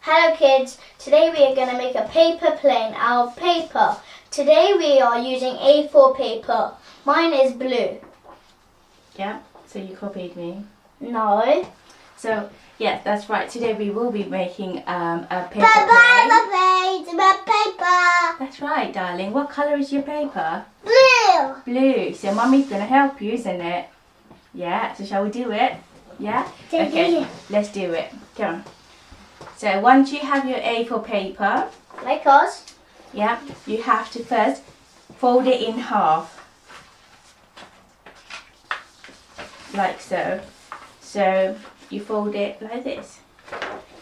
Hello kids, today we are going to make a paper plane out of paper. Today we are using A4 paper. Mine is blue. Yeah, so you copied me. No. So, yeah, that's right. Today we will be making a paper plane. Paper. That's right, darling. What colour is your paper? Blue. Blue. So Mummy's going to help you, isn't it? Yeah, so shall we do it? Yeah? Okay, let's do it. Come on. So once you have your A4 paper, Like us. yeah, you have to first fold it in half. Like so. So you fold it like this.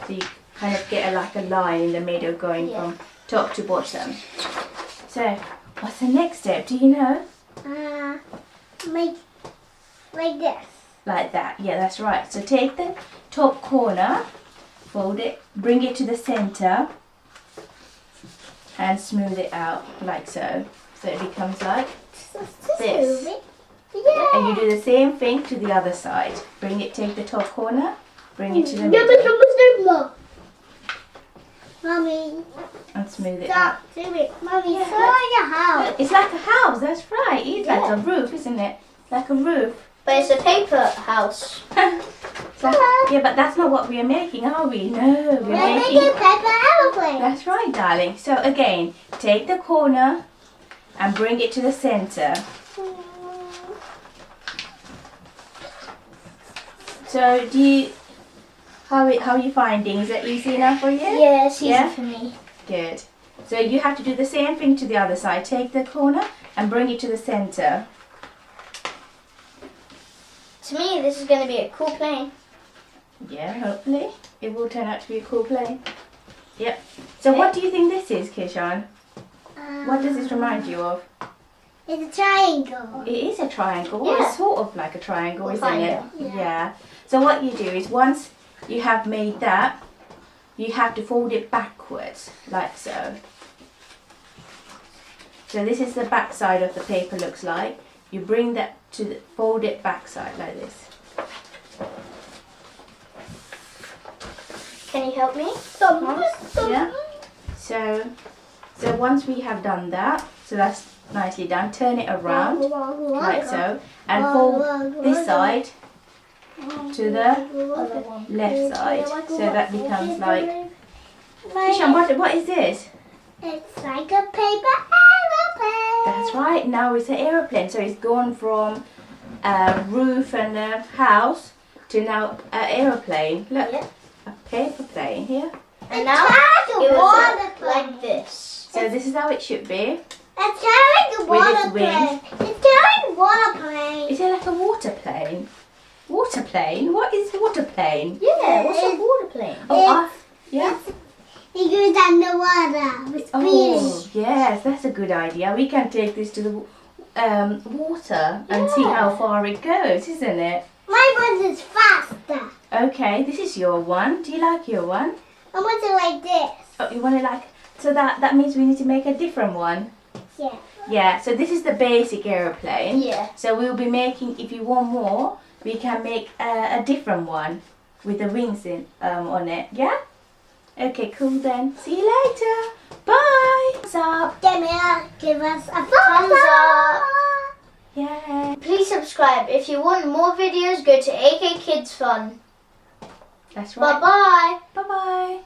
So you kind of get like a line in the middle going from top to bottom. So what's the next step? Do you know? Make like this. Like that. Yeah, that's right. So take the top corner, fold it, bring it to the center and smooth it out like so. So it becomes like this. Yeah. And you do the same thing to the other side. Bring it, take the top corner, bring it to the middle. Mommy, and smooth it out. do it. Mommy, it's like a house. It's like a house, that's right. It's like a roof, isn't it? Like a roof. But it's a paper house. Yeah, but that's not what we are making, are we? No, we're making a paper aeroplane. That's right, darling. So again, take the corner and bring it to the center. So how are you finding? Is it easy enough for you? Yeah, it's easy for me. Good. So you have to do the same thing to the other side. Take the corner and bring it to the center. To me, this is going to be a cool plane. Yeah, hopefully it will turn out to be a cool plane. Yep. So what do you think this is, Kishan? What does this remind you of? It's a triangle. It is a triangle. Yeah. It's sort of like a triangle, isn't Kind it? of, Yeah. So what you do is once you have made that, you have to fold it backwards, like so. So this is the back side of the paper looks like. You bring that to the, fold it back side like this. Can you help me? Yeah. So once we have done that, so that's nicely done, turn it around like so and fold this side to the left side. So that becomes like Kishan, what is this? It's like a paper aeroplane. That's right, now it's an aeroplane. So it's gone from a roof and a house to now an aeroplane. Look, a paper plane here. And now it was like this. So this is how it should be. It's like a water With its plane. It's like a water plane. Is it like a water plane? Water plane? What is water plane? Yeah, what's a water plane? Oh, yeah. It goes underwater with Oh, yes, that's a good idea. We can take this to the water and see how far it goes, isn't it? My one is faster. Okay, this is your one. Do you like your one? I want it like this. Oh, you want it like... So that means we need to make a different one. Yeah. Yeah, so this is the basic aeroplane. Yeah. So we'll be making, if you want more, we can make a different one with the wings on it. Yeah? Okay, cool then. See you later. Bye. Thumbs up. Give us a thumbs up. Yeah. Please subscribe. If you want more videos, go to AK Kids Fun. That's right. Bye-bye. Bye-bye.